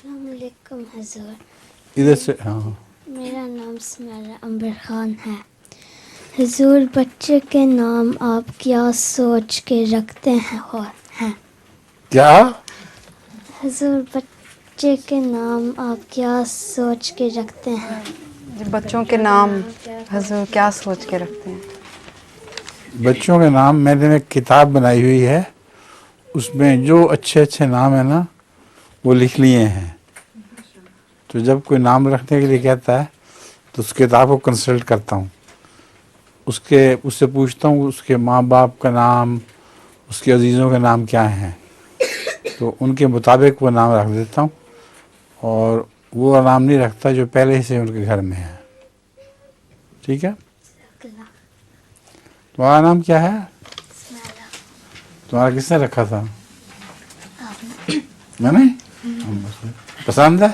السلام علیکم حضور. ادھر سے. ہاں. میرا نام سمیرہ انبر خان ہے. حضور بچے کے نام آپ کیا سوچ کے رکھتے ہیں؟ کیا؟ حضور بچے کے نام آپ کیا سوچ کے رکھتے ہیں؟ بچوں کے نام حضور کیا سوچ کے رکھتے ہیں؟ بچوں کے نام میں نے ایک کتاب بنائی ہوئی ہے، اس میں جو اچھے اچھے نام ہیں نا وہ لکھ لیے ہیں. تو جب کوئی نام رکھنے کے لیے کہتا ہے تو اس کتاب کو کنسلٹ کرتا ہوں، اس سے پوچھتا ہوں اس کے ماں باپ کا نام، اس کے عزیزوں کے نام کیا ہیں، تو ان کے مطابق وہ نام رکھ دیتا ہوں، اور وہ نام نہیں رکھتا جو پہلے ہی سے ان کے گھر میں ہے. ٹھیک ہے؟ تمہارا نام کیا ہے؟ تمہارا کس نے رکھا تھا؟ میں نے. پسند ہے؟